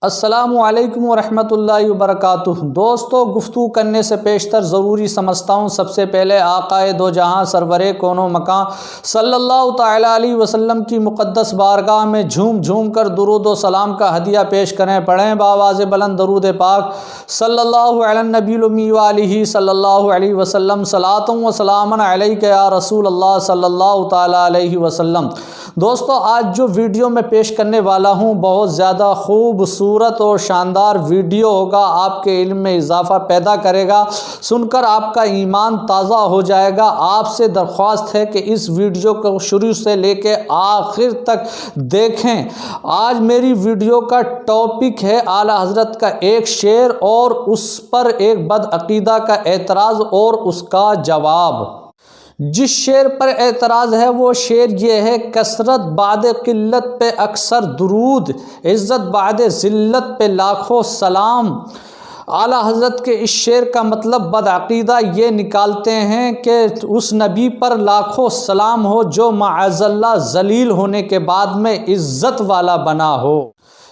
السلام علیکم ورحمۃ اللہ وبرکاتہ۔ دوستو، گفتگو کرنے سے پیشتر ضروری سمجھتا ہوں سب سے پہلے آقائے دو جہاں سرور کون و مکان صلی اللہ تعالیٰ علیہ وسلم کی مقدس بارگاہ میں جھوم جھوم کر درود و سلام کا ہدیہ پیش کریں، پڑھیں بآواز بلند درود پاک صلی اللہ علی النبی الامی وآلہ صلی اللہ علیہ وسلم، صلاۃ و سلام علیک یا رسول اللہ صلی اللہ تعالیٰ علیہ وسلم۔ دوستو، آج جو ویڈیو میں پیش کرنے والا ہوں بہت زیادہ خوبصورت اور شاندار ویڈیو ہوگا، آپ کے علم میں اضافہ پیدا کرے گا، سن کر آپ کا ایمان تازہ ہو جائے گا۔ آپ سے درخواست ہے کہ اس ویڈیو کو شروع سے لے کے آخر تک دیکھیں۔ آج میری ویڈیو کا ٹاپک ہے اعلیٰ حضرت کا ایک شعر اور اس پر ایک بدعقیدہ کا اعتراض اور اس کا جواب۔ جس شعر پر اعتراض ہے وہ شعر یہ ہے: کثرت بعد قلت پہ اکثر درود، عزت بعد ذلت پہ لاکھوں سلام۔ اعلیٰ حضرت کے اس شعر کا مطلب بدعقیدہ یہ نکالتے ہیں کہ اس نبی پر لاکھوں سلام ہو جو معاذ اللہ ذلیل ہونے کے بعد میں عزت والا بنا ہو۔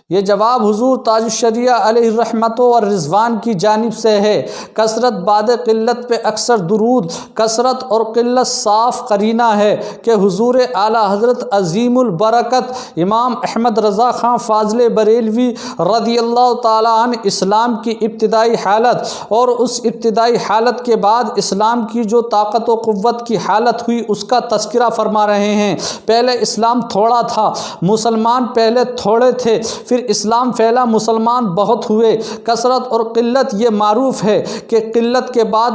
یہ جواب حضور تاج الشریعہ علیہ الرحمت و رضوان کی جانب سے ہے۔ کثرت بعد قلت پہ اکثر درود، کثرت اور قلت صاف قرینہ ہے کہ حضور اعلیٰ حضرت عظیم البرکت امام احمد رضا خان فاضل بریلوی رضی اللہ تعالیٰ عنہ اسلام کی ابتدائی حالت اور اس ابتدائی حالت کے بعد اسلام کی جو طاقت و قوت کی حالت ہوئی اس کا تذکرہ فرما رہے ہیں۔ پہلے اسلام تھوڑا تھا، مسلمان پہلے تھوڑے تھے، پھر اسلام پھیلا، مسلمان بہت ہوئے۔ کثرت اور قلت یہ معروف ہے کہ قلت کے بعد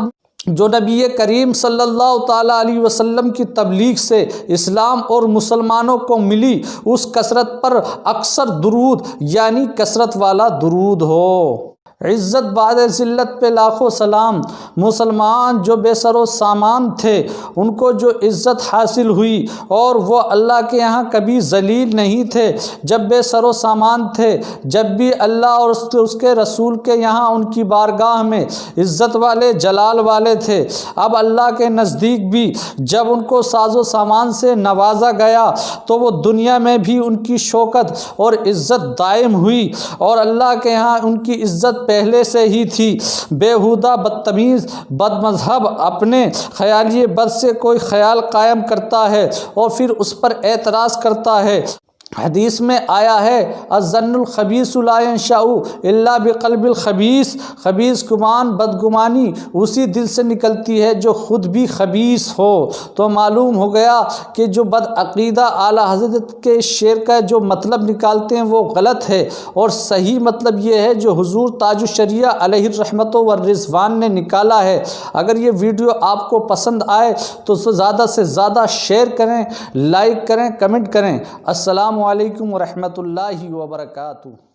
جو نبی کریم صلی اللہ تعالیٰ علیہ وسلم کی تبلیغ سے اسلام اور مسلمانوں کو ملی، اس کثرت پر اکثر درود یعنی کثرت والا درود ہو۔ عزت بعد ذلت پہ لاکھوں سلام۔ مسلمان جو بے سر و سامان تھے ان کو جو عزت حاصل ہوئی اور وہ اللہ کے یہاں کبھی ذلیل نہیں تھے، جب بے سر و سامان تھے، جب بھی اللہ اور اس کے رسول کے یہاں ان کی بارگاہ میں عزت والے جلال والے تھے۔ اب اللہ کے نزدیک بھی جب ان کو ساز و سامان سے نوازا گیا تو وہ دنیا میں بھی ان کی شوکت اور عزت دائم ہوئی، اور اللہ کے یہاں ان کی عزت پہلے سے ہی تھی۔ بیہودہ، بدتمیز، بد مذہب اپنے خیالی بد سے کوئی خیال قائم کرتا ہے اور پھر اس پر اعتراض کرتا ہے۔ حدیث میں آیا ہے: الظن الخبیث لا ينشأ الا بقلب الخبیث۔ خبیث گمان، بدگمانی اسی دل سے نکلتی ہے جو خود بھی خبیث ہو۔ تو معلوم ہو گیا کہ جو بدعقیدہ اعلیٰ حضرت کے شعر کا جو مطلب نکالتے ہیں وہ غلط ہے، اور صحیح مطلب یہ ہے جو حضور تاج الشریعہ علیہ الرحمت و رضوان نے نکالا ہے۔ اگر یہ ویڈیو آپ کو پسند آئے تو زیادہ سے زیادہ شیئر کریں، لائک کریں، کمنٹ کریں۔ السلام علیکم ورحمۃ اللہ وبرکاتہ۔